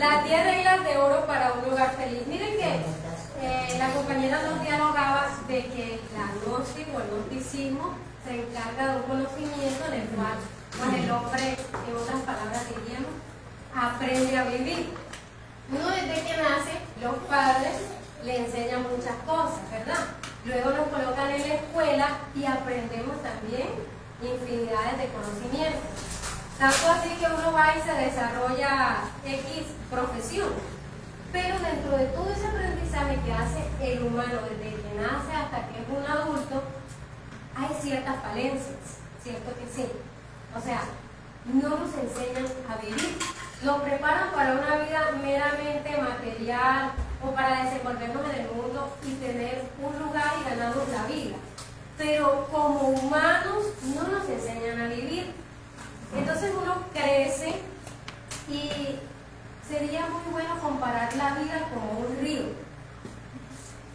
Las 10 reglas de oro para un hogar feliz. Miren que la compañera nos dialogaba de que la gnosis o el gnosticismo se encarga de un conocimiento en el cual pues el hombre, en otras palabras diríamos, aprende a vivir. Uno desde que nace, los padres le enseñan muchas cosas, ¿verdad? Luego nos colocan en la escuela y aprendemos también infinidades de conocimientos. Tanto así que uno va y se desarrolla X profesión. Pero dentro de todo ese aprendizaje que hace el humano desde que nace hasta que es un adulto, hay ciertas falencias, ¿cierto que sí? O sea, no nos enseñan a vivir. Nos preparan para una vida meramente material o para desenvolvernos en el mundo y tener un lugar y ganarnos la vida. Pero como humanos no nos enseñan a vivir. Entonces uno crece y sería muy bueno comparar la vida como un río.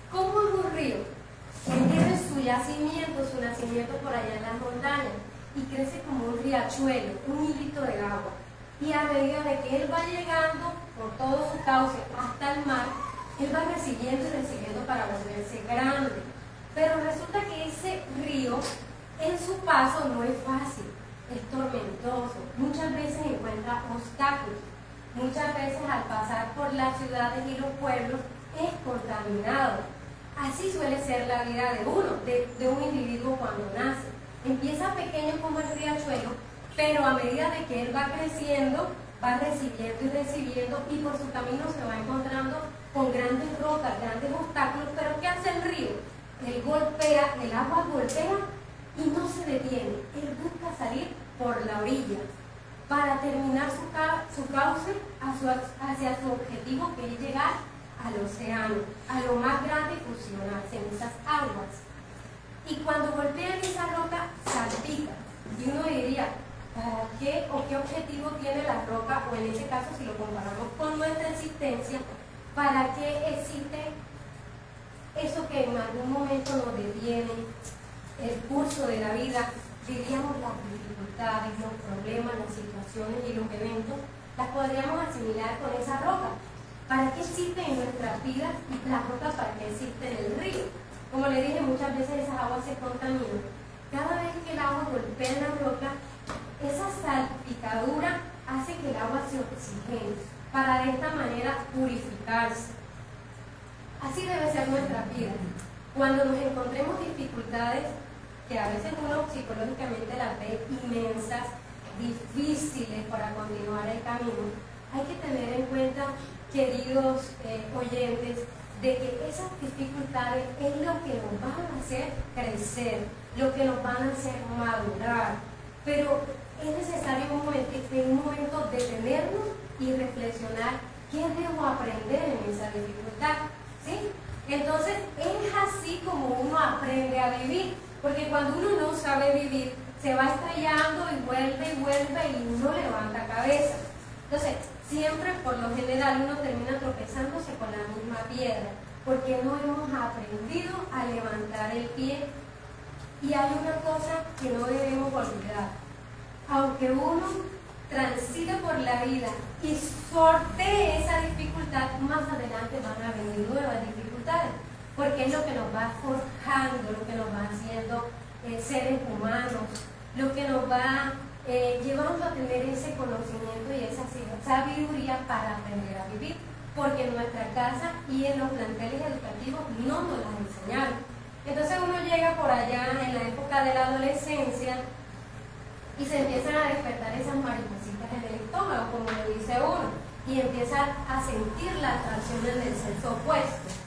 ¿Cómo es un río? Él tiene su yacimiento, su nacimiento por allá en las montañas y crece como un riachuelo, un hilito de agua. Y a medida de que él va llegando por todo su cauce hasta el mar, él va recibiendo y recibiendo para volverse grande. Pero resulta que ese río, en su paso, no es fácil, es tormentoso. Muchas veces encuentra obstáculos. Muchas veces al pasar por las ciudades y los pueblos es contaminado. Así suele ser la vida de uno, de un individuo cuando nace. Empieza pequeño como el riachuelo, pero a medida de que él va creciendo, va recibiendo y recibiendo y por su camino se va encontrando con grandes rocas, grandes obstáculos. Pero ¿qué hace el río? Él golpea, el agua golpea y no se detiene. Él busca salir por la orilla para terminar su cauce hacia su objetivo, que es llegar al océano, a lo más grande y fusionarse en esas aguas. Y cuando golpean esa roca, salpica. Y uno diría, ¿para qué o qué objetivo tiene la roca? O en ese caso, si lo comparamos con nuestra existencia, ¿para qué existe eso que en algún momento nos detiene el curso de la vida? Diríamos las dificultades, los problemas, las situaciones y los eventos, las podríamos asimilar con esa roca. ¿Para qué existe en nuestras vidas la roca? ¿Para qué existe en el río? Como le dije, muchas veces esas aguas se contaminan. Cada vez que el agua golpea en la roca, esa salpicadura hace que el agua se oxigene para de esta manera purificarse. Así debe ser nuestra vida. Cuando nos encontremos dificultades, que a veces uno psicológicamente las ve inmensas, difíciles para continuar el camino, hay que tener en cuenta, queridos oyentes, de que esas dificultades es lo que nos van a hacer crecer, lo que nos van a hacer madurar. Pero es necesario en un momento detenernos y reflexionar qué debo aprender en esa dificultad, ¿sí? Entonces es así como uno aprende a vivir, porque cuando uno no sabe vivir, se va estrellando y vuelve y no levanta cabeza. Entonces, siempre por lo general uno termina tropezándose con la misma piedra, porque no hemos aprendido a levantar el pie. Y hay una cosa que no debemos olvidar. Aunque uno transite por la vida y sortee esa dificultad, más adelante van a venir nuevas dificultades, porque es lo que nos va forjando, lo que nos va haciendo seres humanos, lo que nos va llevando a tener ese conocimiento y esa sabiduría para aprender a vivir, porque en nuestra casa y en los planteles educativos no nos las enseñaron. Entonces uno llega por allá en la época de la adolescencia y se empiezan a despertar esas maripositas en el estómago, como lo dice uno, y empieza a sentir la atracción en el sexo opuesto.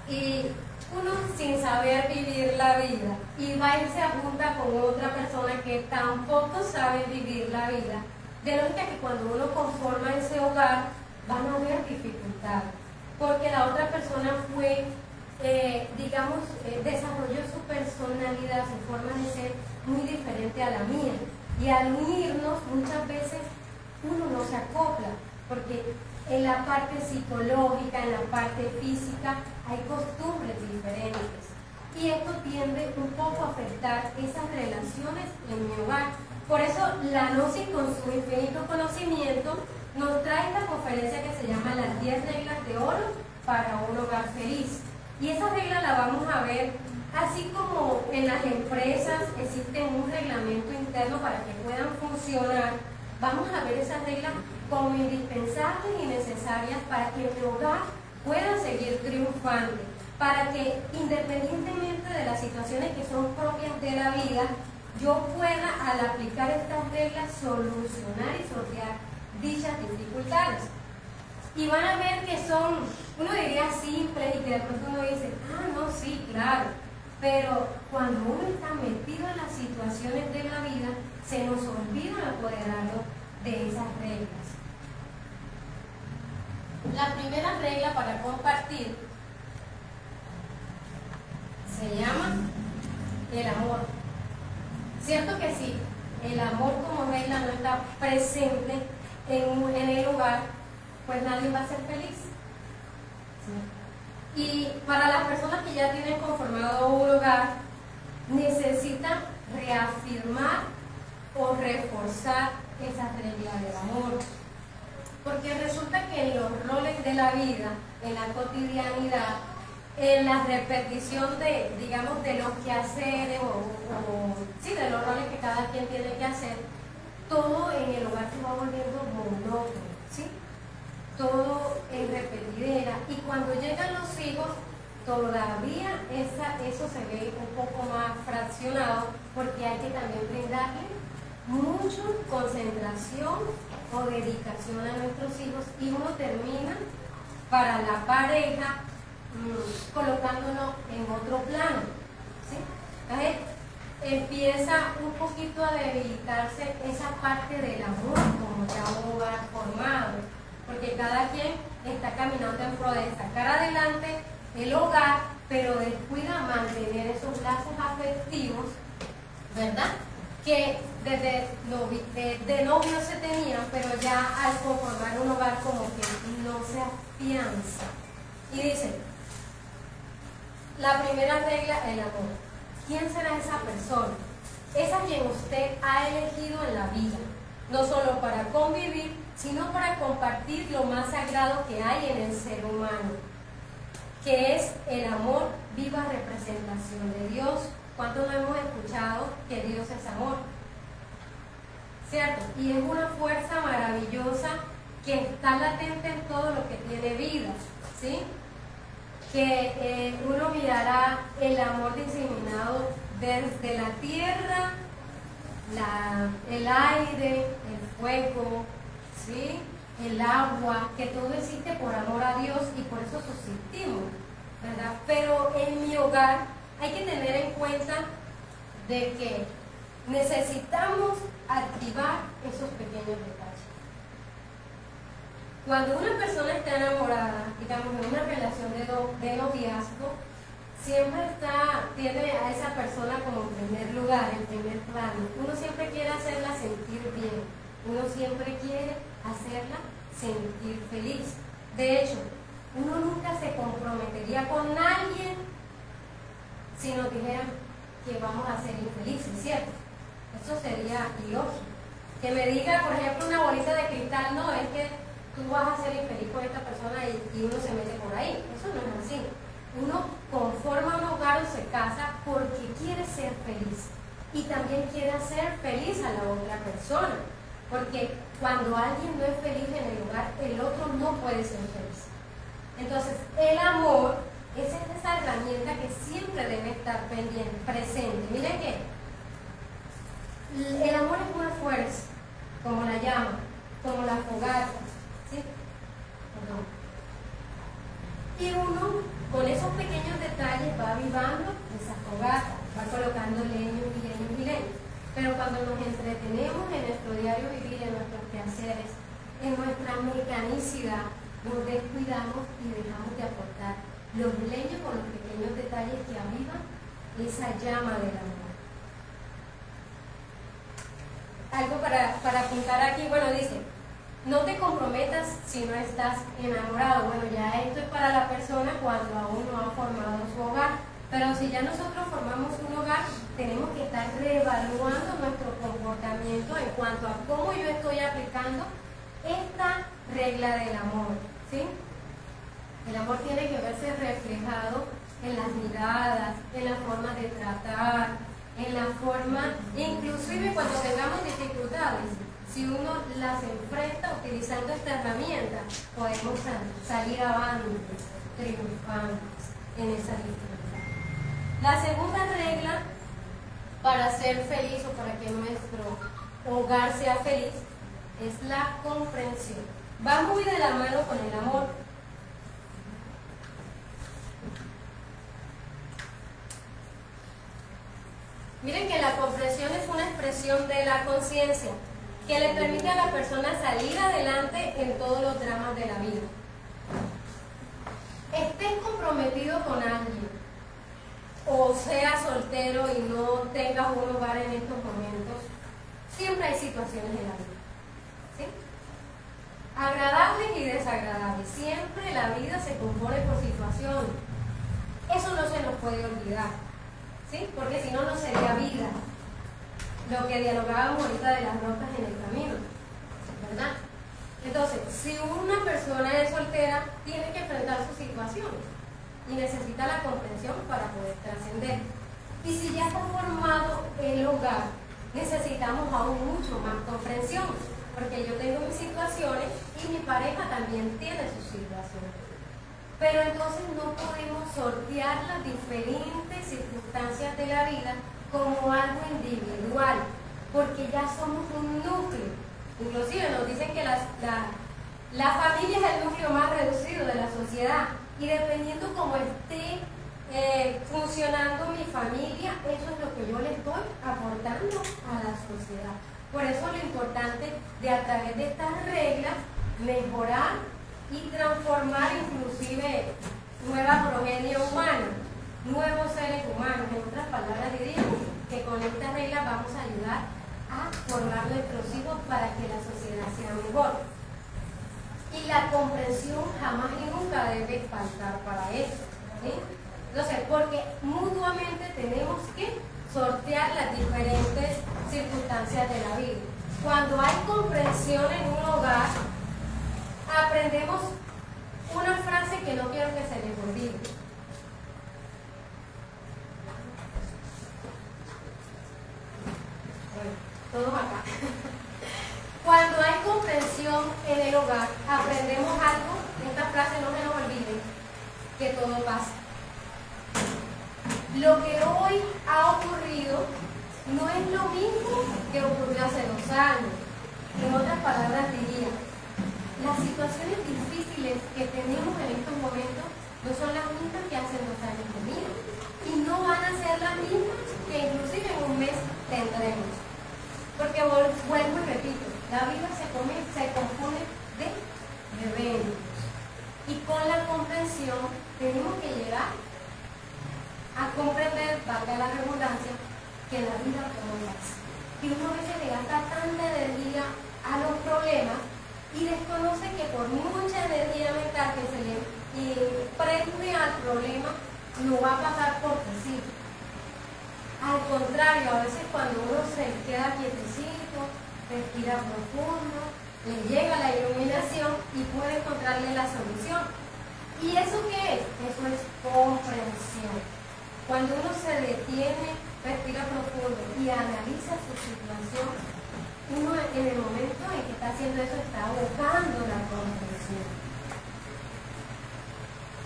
Y uno, sin saber vivir la vida, y va y se apunta con otra persona que tampoco sabe vivir la vida, de lógica que cuando uno conforma ese hogar van a haber dificultades, porque la otra persona fue, desarrolló su personalidad, su forma de ser muy diferente a la mía, y al unirnos muchas veces uno no se acopla, porque en la parte psicológica, en la parte física, hay costumbres diferentes. Y esto tiende un poco a afectar esas relaciones en mi hogar. Por eso la Gnosis, con su infinito conocimiento, nos trae esta conferencia que se se llama las 10 reglas de oro para un hogar feliz. Y esas reglas las vamos a ver, así como en las empresas existe un reglamento interno para que puedan funcionar, vamos a ver esas reglas como indispensables y necesarias para que el hogar pueda seguir triunfando, para que independientemente de las situaciones que son propias de la vida, yo pueda al aplicar estas reglas solucionar y sortear dichas dificultades. Y van a ver que son, uno diría simples y que de pronto uno dice, no, sí, claro, pero cuando uno está metido en las situaciones de la vida, se nos olvida apoderarnos de esas reglas. La primera regla para compartir se llama el amor. Cierto que sí, el amor como regla no está presente en el hogar, pues nadie va a ser feliz. ¿Sí? Y para las personas que ya tienen conformado un hogar, necesitan reafirmar o reforzar esas reglas del amor. Porque resulta que en los roles de la vida, en la cotidianidad, en la repetición de, digamos, de los quehaceres sí, de los roles que cada quien tiene que hacer, todo en el hogar se va volviendo monótono, ¿sí? Todo es repetidera. Y cuando llegan los hijos, todavía eso se ve un poco más fraccionado, porque hay que también brindarle mucha concentración o dedicación a nuestros hijos, y uno termina para la pareja colocándonos en otro plano, ¿sí? Entonces empieza un poquito a debilitarse esa parte del amor como ya un hogar formado, porque cada quien está caminando en pro de sacar adelante el hogar, pero descuida mantener esos lazos afectivos, ¿verdad?, que desde de novio se tenían, pero ya al conformar un hogar como que no se afianza. Y dice, la primera regla, el amor. ¿Quién será esa persona? Es a quien usted ha elegido en la vida, no solo para convivir, sino para compartir lo más sagrado que hay en el ser humano, que es el amor, viva representación de Dios. ¿Cuántos no hemos escuchado que Dios es amor? ¿Cierto? Y es una fuerza maravillosa que está latente en todo lo que tiene vida, ¿sí? Que uno mirará el amor diseminado desde la tierra, el aire, el fuego, ¿sí?, el agua, que todo existe por amor a Dios y por eso subsistimos, ¿verdad? Pero en mi hogar hay que tener en cuenta de que necesitamos activar esos pequeños detalles. Cuando una persona está enamorada, digamos, en una relación de noviazgo, siempre tiene a esa persona como en primer lugar, en primer plano. Uno siempre quiere hacerla sentir bien, uno siempre quiere hacerla sentir feliz. De hecho, uno nunca se comprometería con alguien si nos dijeran que vamos a ser infelices, ¿cierto? Eso sería ilógico. Que me diga, por ejemplo, una bolita de cristal, no, es que tú vas a ser infeliz con esta persona y uno se mete por ahí. Eso no es así. Uno conforma un hogar o se casa porque quiere ser feliz y también quiere hacer feliz a la otra persona, porque cuando alguien no es feliz en el hogar, el otro no puede ser feliz. Entonces, el amor es esa herramienta que siempre debe estar presente. Miren que el amor es una fuerza, como la llama, como la fogata, ¿sí? Y uno, con esos pequeños detalles, va avivando esa fogata, va colocando leños y leños y leños. Pero cuando nos entretenemos en nuestro diario vivir, en nuestros quehaceres, en nuestra mecanicidad, nos descuidamos y dejamos de aportar los leños con los pequeños detalles que avivan esa llama del amor. Algo para apuntar aquí, bueno, dice, no te comprometas si no estás enamorado. Bueno, ya esto es para la persona cuando aún no ha formado su hogar. Pero si ya nosotros formamos un hogar, tenemos que estar reevaluando nuestro comportamiento en cuanto a cómo yo estoy aplicando esta regla del amor, ¿sí? El amor tiene que verse reflejado en las miradas, en la forma de tratar, en la forma, inclusive cuando tengamos dificultades, si uno las enfrenta utilizando esta herramienta, podemos salir avante, triunfantes en esa dificultad. La segunda regla para ser feliz o para que nuestro hogar sea feliz es la comprensión. Va muy de la mano con el amor. Miren que la comprensión es una expresión de la conciencia que le permite a la persona salir adelante en todos los dramas de la vida. Estés comprometido con alguien, o seas soltero y no tengas un hogar en estos momentos, siempre hay situaciones en la vida, ¿sí? Agradables y desagradables. Siempre la vida se compone por situaciones. Eso no se nos puede olvidar, ¿sí? Porque si no, no sería vida. Lo que dialogábamos ahorita de las notas en el camino, ¿verdad? Entonces, si una persona es soltera, tiene que enfrentar sus situaciones y necesita la comprensión para poder trascender. Y si ya está formado el hogar, necesitamos aún mucho más comprensión, porque yo tengo mis situaciones y mi pareja también tiene sus situaciones. Pero entonces no podemos sortear las diferentes circunstancias de la vida como algo individual, porque ya somos un núcleo. Inclusive nos dicen que la familia es el núcleo más reducido de la sociedad, y dependiendo cómo esté funcionando mi familia, eso es lo que yo le estoy aportando a la sociedad. Por eso lo importante de, a través de estas reglas, mejorar y transformar inclusive nueva progenie humana, nuevos seres humanos. En otras palabras, diríamos que con estas reglas vamos a ayudar a formar nuestros hijos para que la sociedad sea mejor. Y la comprensión jamás y nunca debe faltar para eso, ¿sí? Entonces, porque mutuamente tenemos que sortear las diferentes circunstancias de la vida. Cuando hay comprensión en un hogar, aprendemos una frase que no quiero que se les olvide. Bueno, todos acá. Cuando hay comprensión en el hogar, aprendemos algo, esta frase no se nos olvide, que todo pasa. Lo que hoy ha ocurrido no es lo mismo que ocurrió hace 2 años. En otras palabras diría, las situaciones difíciles que tenemos en estos momentos no son las mismas que hace 2 años conmigo. Y no van a ser las mismas que inclusive en un mes tendremos. Porque vuelvo y repito, la vida se compone de eventos. Y con la comprensión tenemos que llegar a comprender, valga la redundancia, que la vida todo pasa. Y uno a veces le gasta tanta energía a los problemas y desconoce que por mucha energía mental que se le impregne al problema, no va a pasar porque sí. Al contrario, a veces cuando uno se queda quietecito, respira profundo, le llega la iluminación y puede encontrarle la solución. ¿Y eso qué es? Eso es comprensión. Cuando uno se detiene, respira profundo y analiza su situación, uno en el momento en que está haciendo eso está buscando la comprensión.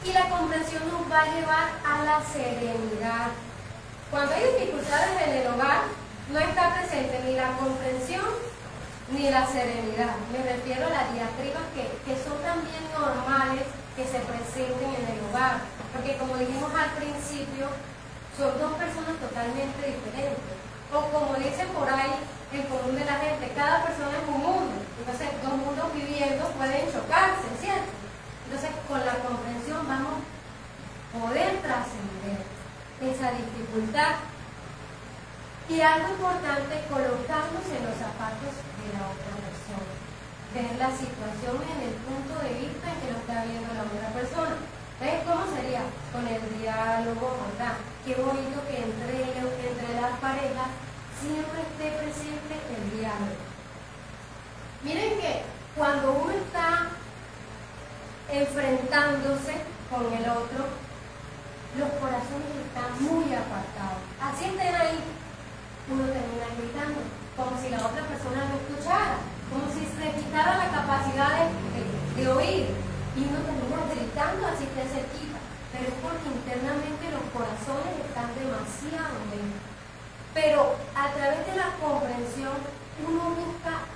Y la comprensión nos va a llevar a la serenidad. Cuando hay dificultades en el hogar, no está presente ni la comprensión ni la serenidad. Me refiero a las diatribas que son también normales que se presenten en el hogar. Porque como dijimos al principio, son 2 personas totalmente diferentes. O como dicen por ahí, el común de la gente, cada persona es un mundo. Entonces, 2 mundos viviendo pueden chocarse, ¿cierto? Entonces, con la comprensión vamos a poder trascender esa dificultad. Y algo importante, colocarnos en los zapatos de la otra persona. Ver la situación en el punto de vista en que lo está viendo la otra persona. ¿Ves cómo sería? Con el diálogo, ¿verdad? Qué bonito que entre las parejas siempre esté presente el diálogo. Miren que cuando uno está enfrentándose con el otro, los corazones están muy apartados. Así estén ahí, uno termina gritando, como si la otra persona no escuchara, como si se quitara la capacidad de oír, y uno termina gritando así esté cerquita, pero es porque internamente los corazones están demasiado lentos. Pero a través de la comprensión, uno busca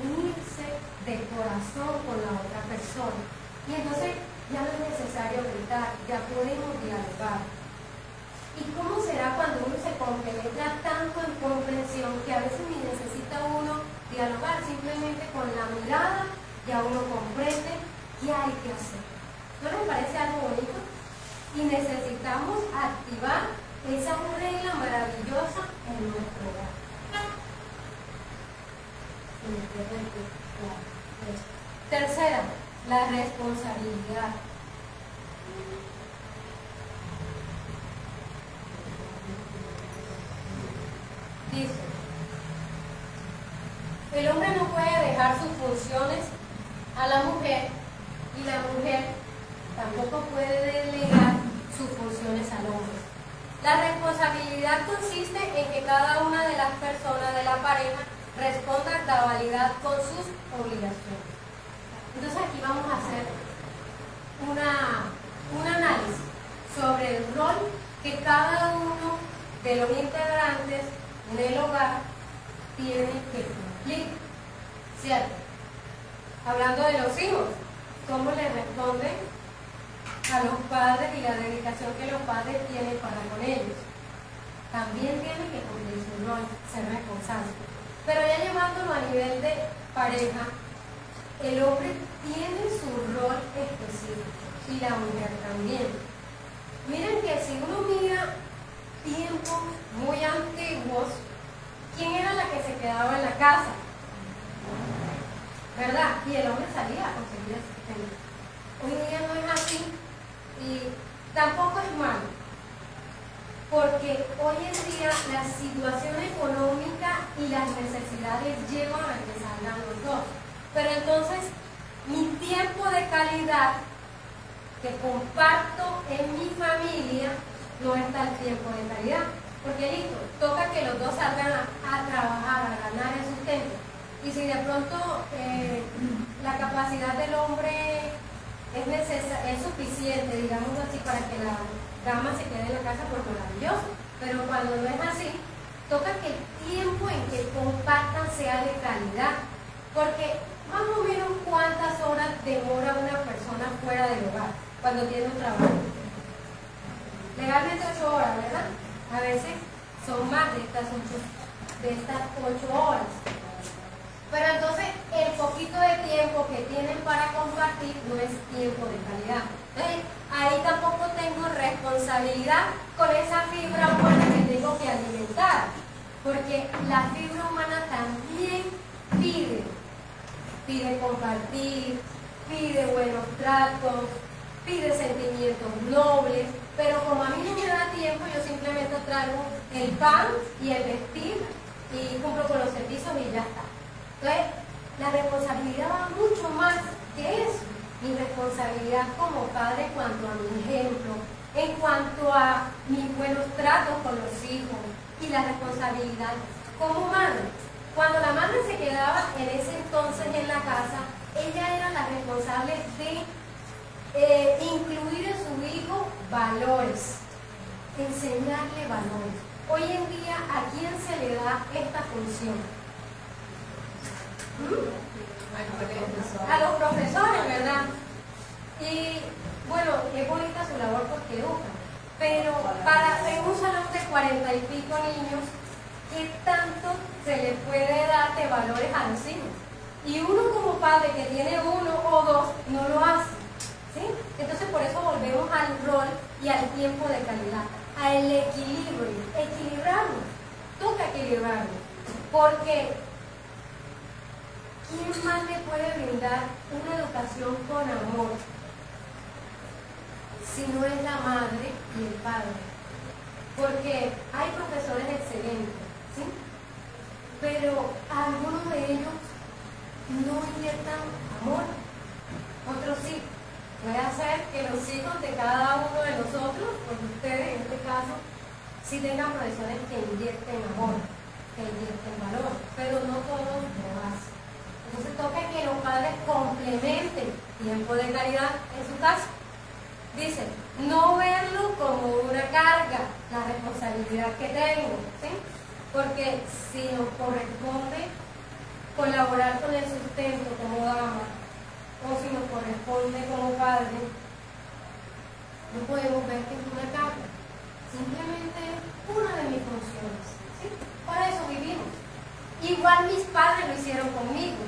unirse de corazón con la otra persona, y entonces ya no es necesario gritar, ya podemos dialogar. ¿Y cómo será cuando uno se compenetra tanto en comprensión que a veces ni necesita uno dialogar? Simplemente con la mirada ya uno comprende qué hay que hacer. ¿No les parece algo bonito? Y necesitamos activar esa regla maravillosa en nuestro hogar. Tercera, la responsabilidad. Dice, el hombre no puede dejar sus funciones a la mujer y la mujer tampoco puede delegar sus funciones al hombre. La responsabilidad consiste en que cada una de las personas de la pareja responda a cabalidad con sus obligaciones. Entonces aquí vamos a hacer un análisis sobre el rol que cada uno de los integrantes del hogar tiene que cumplir, ¿cierto? Hablando de los hijos, ¿cómo le responden a los padres y la dedicación que los padres tienen para con ellos? También tienen que cumplir su rol, ser responsables. Pero ya llevándolo a nivel de pareja, el hombre tiene su rol específico y la mujer también. Miren que si uno mira tiempos muy antiguos, ¿quién era la que se quedaba en la casa? ¿Verdad? Y el hombre salía a conseguir el sustento. Hoy día no es así y tampoco es malo, porque hoy en día la situación económica y las necesidades llevan a que salgan los dos. Pero entonces, mi tiempo de calidad que comparto en mi familia no está el tiempo de calidad. Porque listo, toca que los dos salgan a trabajar, a ganar el sustento. Y si de pronto la capacidad del hombre es suficiente, digamos así, para que la dama se quede en la casa, pues maravilloso. Pero cuando no es así, toca que el tiempo en que compartan sea de calidad. Porque más o menos cuántas horas demora una persona fuera del hogar cuando tiene un trabajo. Legalmente 8 horas, ¿verdad? A veces son más de estas 8 horas. Pero entonces el poquito de tiempo que tienen para compartir no es tiempo de calidad. Entonces ahí tampoco tengo responsabilidad con esa fibra humana que tengo que alimentar. Porque la fibra humana también pide compartir, pide buenos tratos, pide sentimientos nobles, pero como a mí no me da tiempo, yo simplemente traigo el pan y el vestir y cumplo con los servicios y ya está. Entonces, la responsabilidad va mucho más que eso. Mi responsabilidad como padre en cuanto a mi ejemplo, en cuanto a mis buenos tratos con los hijos y la responsabilidad como madre. Cuando la madre se quedaba en ese entonces en la casa, ella era la responsable de incluir en su hijo valores, enseñarle valores. Hoy en día, ¿a quién se le da esta función? A los profesores, ¿verdad? Y bueno, es bonita su labor porque educan, pero en un salón de 40 y pico niños, ¿qué tanto se le puede dar de valores a los hijos? Y uno como padre que tiene 1 o 2 no lo hace, ¿sí? Entonces por eso volvemos al rol y al tiempo de calidad, al equilibrio, equilibrarnos, toca equilibrarnos, porque ¿quién más le puede brindar una educación con amor si no es la madre y el padre? Porque hay profesores excelentes, ¿sí? Pero algunos de ellos no inyectan amor, otros sí. puede hacer que los hijos de cada uno de nosotros, pues ustedes en este caso, sí tengan profesores que inyecten amor, que inyecten valor, pero no todos lo hacen. Entonces toca que los padres complementen tiempo de calidad en su casa. Dice, no verlo como una carga, la responsabilidad que tengo, ¿sí? Porque si nos corresponde colaborar con el sustento como dama, o si nos corresponde como padre, no podemos ver que es una carga, simplemente es una de mis funciones, ¿sí? Para eso vivimos. Igual mis padres lo hicieron conmigo,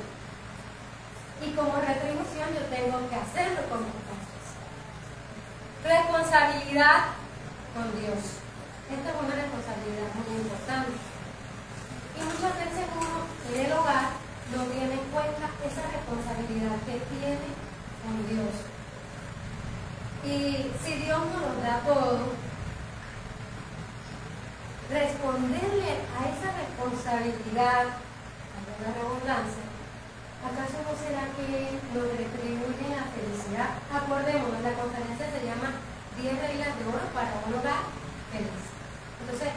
y como retribución yo tengo que hacerlo con mis padres. Responsabilidad con Dios. Esta es una responsabilidad muy importante. Y muchas veces uno en el hogar no tiene en cuenta esa responsabilidad que tiene con Dios. Y si Dios nos lo da todo, responderle a esa responsabilidad, a la redundancia, ¿acaso no será que nos retribuye la felicidad? Acordémonos, la conferencia se llama 10 reglas de oro para un hogar feliz. Entonces,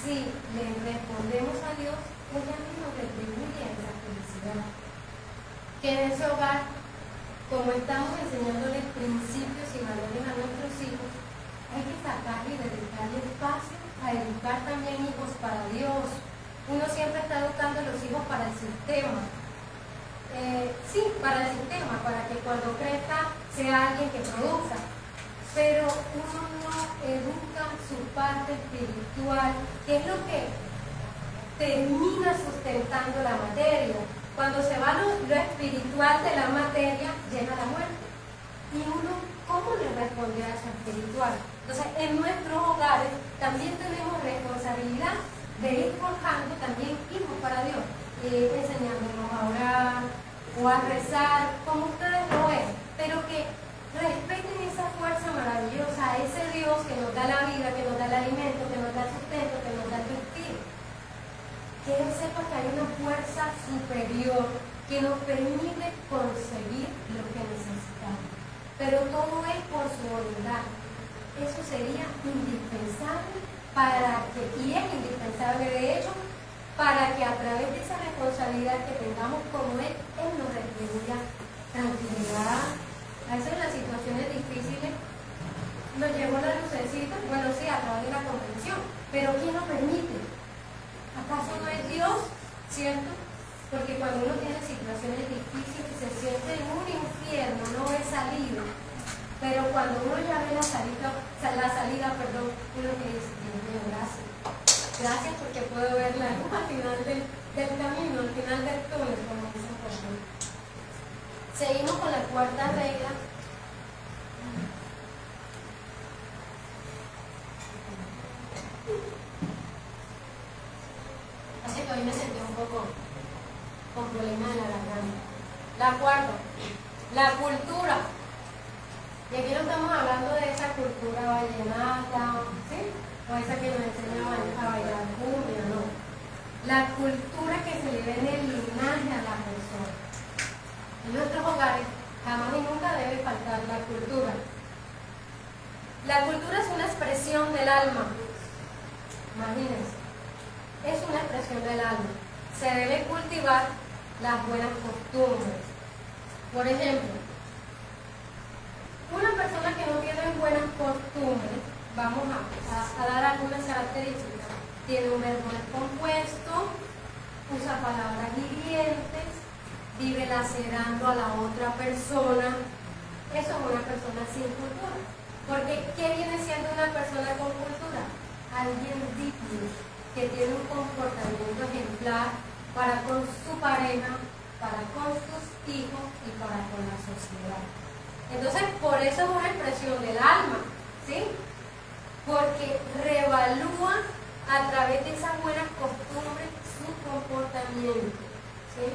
si le respondemos a Dios, ella misma nos retribuye esa felicidad. Que en ese hogar, como estamos enseñándoles principios y valores a nuestros hijos, hay que sacarle y dedicarle espacio a educar también hijos para Dios. Uno siempre está educando a los hijos para el sistema. Sí, para el sistema, para que cuando crezca sea alguien que produzca. Pero uno no educa su parte espiritual, que es lo que termina sustentando la materia. Cuando se va lo espiritual de la materia, llega la muerte. Y uno, ¿cómo le responde a eso espiritual? Entonces, en nuestros hogares también tenemos responsabilidad de ir forjando también hijos para Dios, enseñándonos a orar o a rezar, como ustedes lo ven, pero que respeten esa fuerza maravillosa, ese Dios que nos da la vida, que nos da el alimento, que nos da el sustento, que nos da el vestir. Que Él sepa que hay una fuerza superior que nos permite conseguir lo que necesitamos. Pero todo es por su voluntad. Eso sería indispensable para que, y es indispensable de hecho, para que a través de esa responsabilidad que tengamos como Él nos retribuya tranquilidad. A veces en las situaciones difíciles nos llegó la lucecita, bueno sí, a través de la comprensión, pero ¿quién lo permite? ¿Acaso no es Dios? ¿Cierto? Porque cuando uno tiene situaciones difíciles se siente en un infierno, no ve salida. Pero cuando uno ya ve la salida, uno que dice, Dios mío, gracias. Gracias porque puedo ver la luz al final del camino, al final del túnel, como dicen por ahí. Seguimos con la cuarta regla. Así que hoy me sentí un poco con problemas en la garganta. La cuarta, la cultura. Y aquí no estamos hablando de esa cultura vallenata, ¿sí? O esa que nos enseña a bailar cumbia, no. La cultura que se le ve en el linaje a la persona. En nuestros hogares jamás y nunca debe faltar la cultura. La cultura es una expresión del alma. Imagínense. Es una expresión del alma. Se debe cultivar las buenas costumbres. Por ejemplo, una persona que no tiene buenas costumbres, vamos a dar algunas características. Tiene un verbo descompuesto, usa palabras hirientes, vive lacerando a la otra persona. Eso es una persona sin cultura. Porque, ¿qué viene siendo una persona con cultura? Alguien digno, que tiene un comportamiento ejemplar para con su pareja, para con sus hijos y para con la sociedad. Entonces, por eso es una expresión del alma, ¿sí? Porque reevalúa a través de esas buenas costumbres su comportamiento, ¿sí?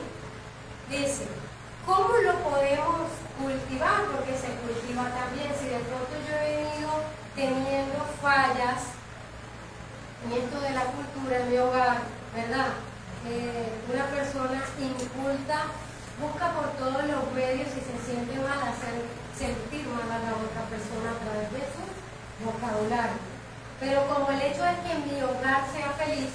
Dice, ¿cómo lo podemos cultivar? Porque se cultiva también. Si de pronto yo he venido teniendo fallas en esto de la cultura en mi hogar, ¿verdad? Una persona inculta busca por todos los medios y se siente mal hacer sentir vocabulario. Pero como el hecho es que mi hogar sea feliz,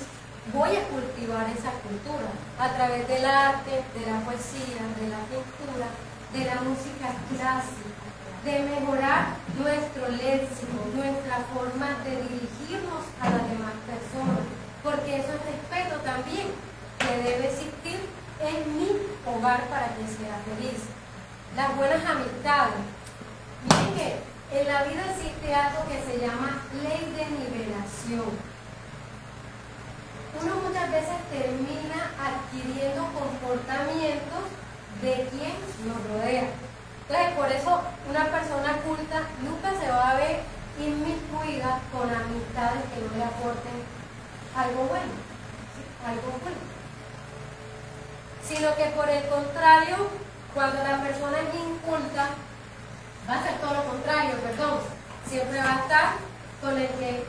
voy a cultivar esa cultura a través del arte, de la poesía, de la pintura, de la música clásica, de mejorar nuestro léxico, nuestra forma de dirigirnos a las demás personas, porque eso es respeto también que debe existir en mi hogar para que sea feliz. Las buenas amistades. Miren que en la vida existe algo que se llama ley de nivelación. Uno muchas veces termina adquiriendo comportamientos de quien nos rodea. Entonces, por eso una persona culta nunca se va a ver inmiscuida con amistades que no le aporten algo bueno, sino que por el contrario, cuando la persona es inculta, va a hacer todo lo contrario, siempre va a estar con el que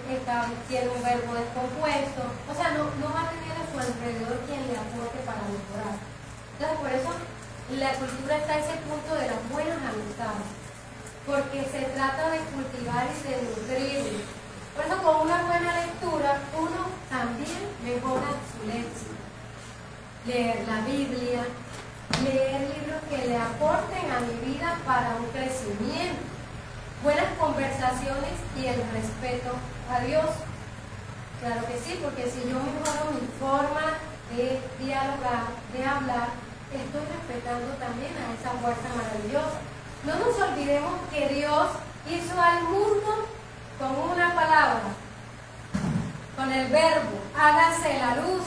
tiene un verbo descompuesto, o sea, no va a tener a su alrededor quien le aporte para mejorar. Entonces, por eso la cultura está a ese punto de las buenas amistades, porque se trata de cultivar y de nutrir. Por eso, con una buena lectura, uno también mejora su léxico. Leer la Biblia, leer libros que le aporten a mi vida para un crecimiento, buenas conversaciones y el respeto a Dios. Claro que sí, porque si yo mejoro mi forma de dialogar, de hablar, estoy respetando también a esa fuerza maravillosa. No nos olvidemos que Dios hizo al mundo con una palabra, con el verbo, hágase la luz.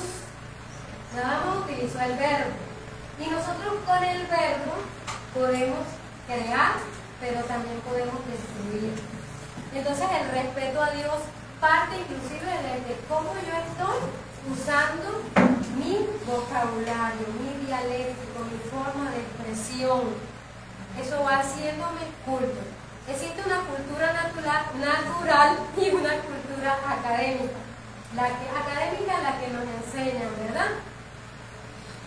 Nada más utilizó el verbo. Y nosotros con el verbo podemos crear, pero también podemos destruir. Entonces el respeto a Dios parte inclusive desde cómo yo estoy usando mi vocabulario, mi dialéctico, mi forma de expresión. Eso va haciéndome culto. Existe una cultura natural y una cultura académica. Académica es la que nos enseñan, ¿verdad?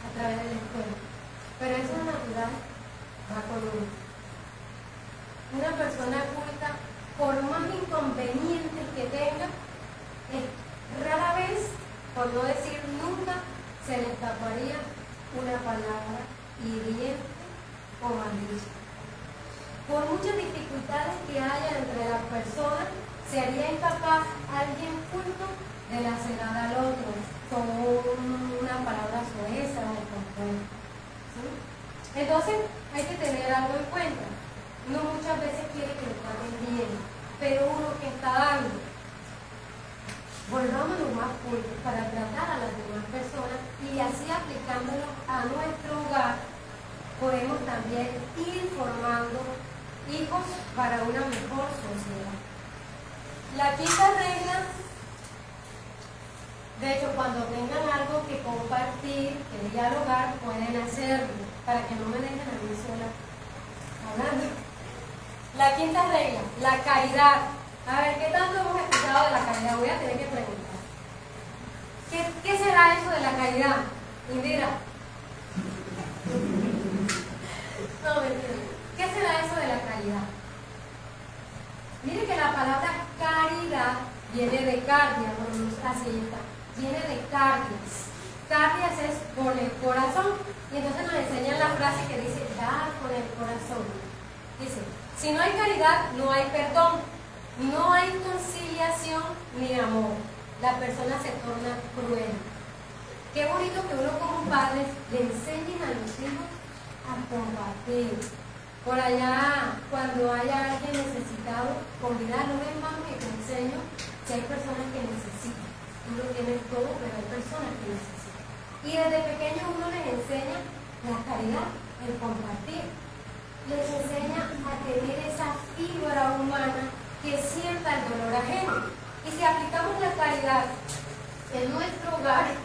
A través de la escuela. Pero esa natural va con uno. Una persona culta, por más inconvenientes que tenga, rara vez, por no decir nunca, se le escaparía una palabra hiriente o maldita. Por muchas dificultades que haya entre las personas, sería incapaz alguien culto de lacerar al otro con una palabra soeza o compuesta. ¿Sí? Entonces, hay que tener algo en cuenta. Uno muchas veces quiere que lo traten bien, pero uno que está dando, volvámonos más cultos para tratar a las demás personas y así aplicándolo a nuestro hogar, podemos también ir formando hijos para una mejor sociedad. La quinta regla, de hecho, cuando tengan algo que compartir, que dialogar, pueden hacerlo, para que no me dejen a mí sola hablando. La quinta regla, la caridad. A ver, ¿qué tanto hemos escuchado de la caridad? Voy a tener que preguntar. ¿Qué será eso de la caridad? Indira. No, mentira. ¿Qué será eso de la caridad? Mire que la palabra caridad viene de cardia, así está. Viene de cardias. Cardias es con el corazón. Y entonces nos enseñan la frase que dice, dar con el corazón. Dice, si no hay caridad, no hay perdón, no hay conciliación ni amor. La persona se torna cruel. Qué bonito que uno como padres le enseñen a los hijos a compartir. Por allá, cuando haya alguien necesitado, convidarlo, ven mami, que te enseño que hay personas que necesitan. Tú lo tienes todo, pero hay personas que necesitan. Y desde pequeño uno les enseña la caridad, el compartir. Les enseña a tener esa fibra humana que sienta el dolor ajeno. Y si aplicamos la caridad en nuestro hogar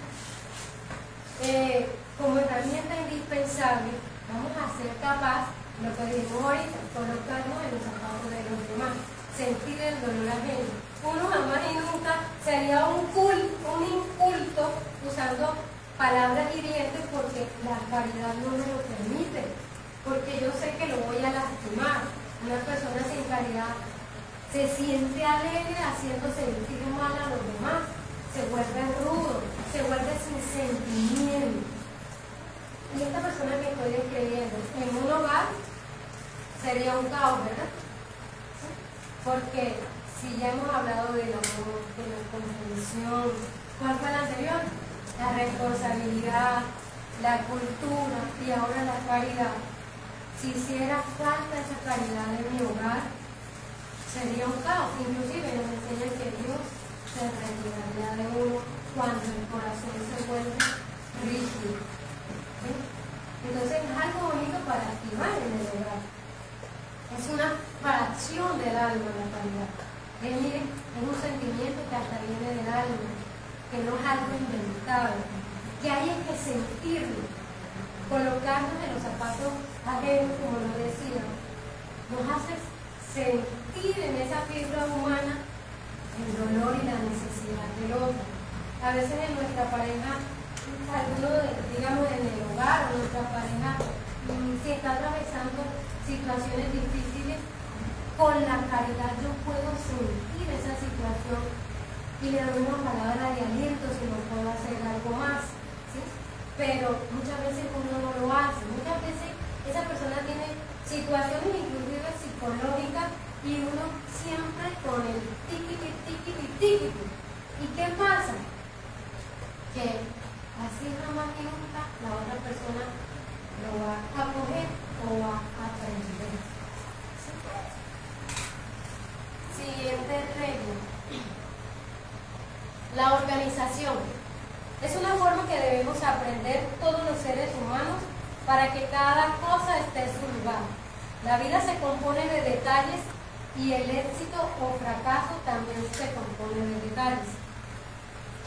como herramienta indispensable, vamos a ser capaces, lo que dijimos ahorita, colocarnos en los zapatos de los demás, sentir el dolor ajeno. Uno jamás y nunca sería un inculto usando palabras hirientes porque la caridad no me lo permite, porque yo sé que lo voy a lastimar. Una persona sin caridad se siente alegre haciendo sentir mal a los demás, se vuelve rudo, se vuelve sin sentimiento. Y esta persona que estoy describiendo en un hogar sería un caos, ¿verdad? ¿Sí? Porque si ya hemos hablado del amor, de la comprensión, ¿cuál fue el anterior? La responsabilidad, la cultura y ahora la caridad. Si hiciera falta esa caridad en mi hogar, sería un caos. Inclusive nos enseña que Dios se retiraría de uno cuando el corazón se vuelve rígido. ¿Sí? Entonces es algo bonito para activar en el hogar. Es una fracción del alma la caridad. Miren, es un sentimiento que hasta viene del alma, que no es algo inventado, que hay que sentirlo, colocarnos en los zapatos ajenos, como lo decía, nos hace sentir en esa fibra humana el dolor y la necesidad del otro. A veces en nuestra pareja, digamos en el hogar o nuestra pareja, si está atravesando situaciones difíciles, con la caridad yo puedo sentir esa situación y le doy una palabra de aliento si no puedo hacer algo más, ¿sí? Pero muchas veces uno no lo hace. Muchas veces esa persona tiene situaciones inclusive psicológicas y uno siempre con el tiquiti. ¿Y qué pasa? Que así jamás y nunca la otra persona lo va a coger o va a aprender. Siguiente regla. La organización. Es una forma que debemos aprender todos los seres humanos para que cada cosa esté en su lugar. La vida se compone de detalles y el éxito o fracaso también se compone de detalles.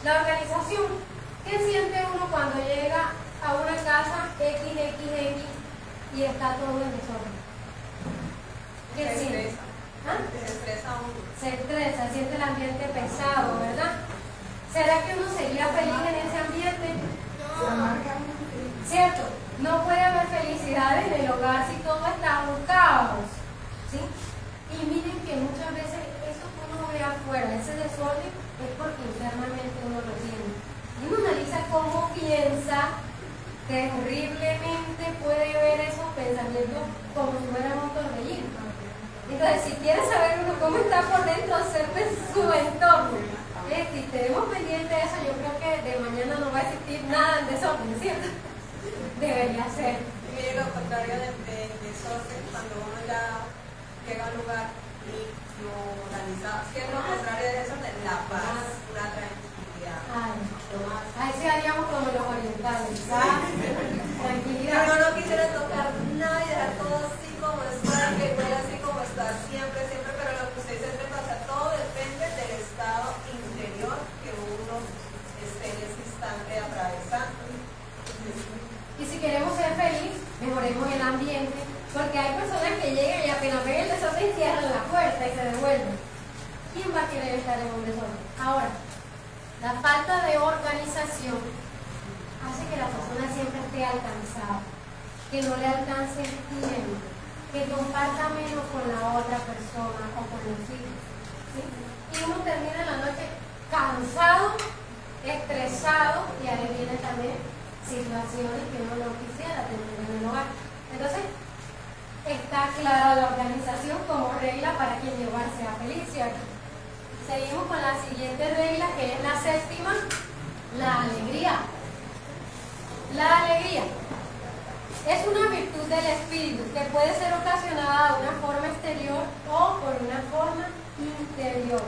La organización. ¿Qué siente uno cuando llega a una casa XXX y está todo en desorden? ¿Qué siente? Se estresa uno. Se estresa, siente el ambiente pesado, ¿verdad? ¿Será que uno sería feliz en ese ambiente? No. ¿Cierto? No puede haber felicidad en el hogar si todo está un caos, ¿sí? Y miren que muchas veces eso que uno ve afuera, ese desorden, es porque internamente uno lo tiene. Y uno analiza cómo piensa, terriblemente puede ver esos pensamientos como si fueran un torbellino. Entonces, si quieres saber uno cómo está por dentro, observe su entorno. Si tenemos pendiente de eso, yo creo que de mañana no va a existir nada en desorden, ¿cierto? Debería ser. Mire, lo contrario del desorden, cuando uno ya llega a un lugar limpio, organizado, ¿qué es lo contrario de desorden? La paz, la tranquilidad. Ahí sí haríamos como los orientales, ¿sabes? Tranquilidad. Yo no quisiera tocar nada y dejar todo así como está, que huele así como está siempre, pero lo que usted dice es verdad, o sea, todo depende del estado interior que uno esté en ese instante atravesando. Y si queremos ser felices, mejoremos el ambiente, porque hay personas que llegan y apenas ven el desorden cierran la puerta y se devuelven. ¿Quién va a querer estar en un desorden? Ahora, la falta de organización hace que la persona siempre esté alcanzada, que no le alcance el tiempo, que comparta menos con la otra persona o con los hijos, ¿sí? Y uno termina la noche cansado, estresado, y ahí vienen también situaciones que uno no quisiera tener en el hogar. Entonces, está clara la organización como regla para que el hogar sea feliz, ¿cierto? Seguimos con la siguiente regla, que es la séptima, la alegría. La alegría es una virtud del espíritu que puede ser ocasionada de una forma exterior o por una forma interior.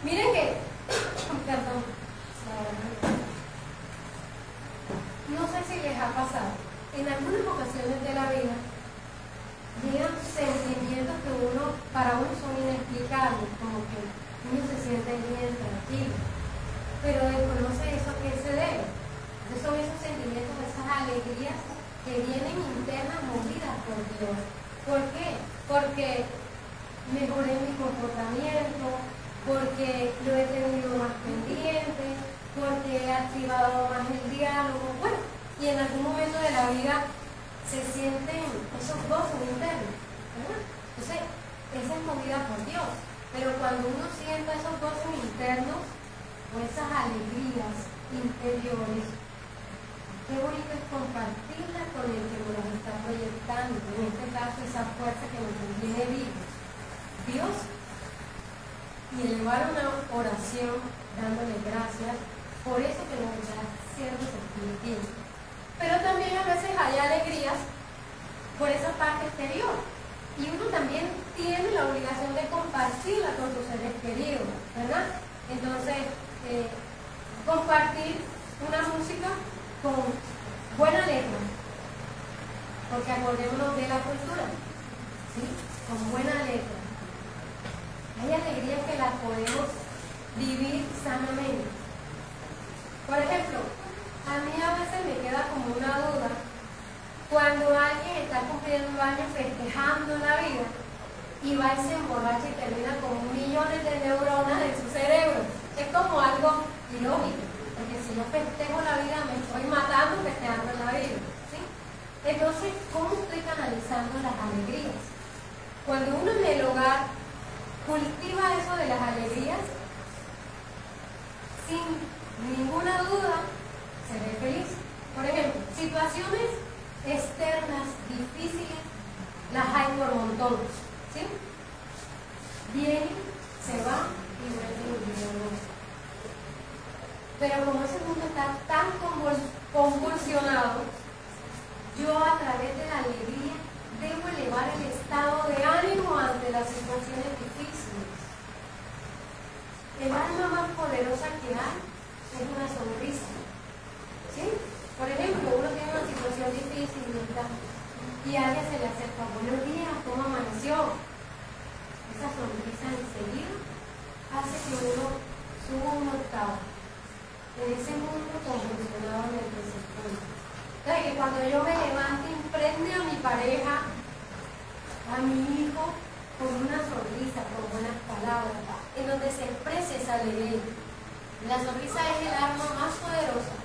Miren que, perdón, no sé si les ha pasado, en algunas ocasiones de la vida llegan sentimientos que para uno son inexplicables, como que uno se siente bien, tranquilo, pero desconoce eso a qué se debe. Entonces son esos sentimientos, esas alegrías que vienen internas movidas por Dios. ¿Por qué? Porque mejoré mi comportamiento, porque lo he tenido más pendiente, porque he activado más el diálogo. Bueno, y en algún momento de la vida se sienten esos gozos internos, ¿verdad? Entonces, esa es movida por Dios. Pero cuando uno siente esos goces internos o esas alegrías interiores, qué bonito es compartirla con el que nos está proyectando, en este caso esa fuerza que nos mantiene vivos, Dios, y elevar una oración dándole gracias por eso que nos está haciendo sentir bien. Pero también a veces hay alegrías por esa parte exterior, y uno también tiene la obligación de compartirla con sus seres queridos, ¿verdad? Entonces, compartir una música con buena letra, porque acordémonos de la cultura, ¿sí? Con buena letra. Hay alegrías que las podemos vivir sanamente. Por ejemplo, a mí a veces me queda como una duda cuando alguien está cumpliendo años festejando la vida y va y se emborracha y termina con millones de neuronas en su cerebro. Es como algo ilógico, porque si yo festejo la vida me estoy matando festejando la vida, ¿sí? Entonces, ¿cómo estoy canalizando las alegrías? Cuando uno en el hogar cultiva eso de las alegrías, sin ninguna duda se ve feliz. Por ejemplo, situaciones externas difíciles las hay por montones, ¿sí? Vienen, se van y vuelven y vienen. Pero como ese mundo está tan convulsionado, yo a través de la alegría debo elevar el estado de ánimo ante las situaciones difíciles. El arma más poderosa que hay es una sonrisa, ¿sí? Por ejemplo, uno tiene una situación difícil y a alguien se le acerca, buenos días, ¿cómo amaneció? Esa sonrisa enseguida hace que uno suba un octavo en ese mundo convulsionado en el que se encuentra. Entonces, que cuando yo me levante, impregne a mi pareja, a mi hijo, con una sonrisa, con buenas palabras, en donde se exprese esa alegría. La sonrisa es el arma más poderosa.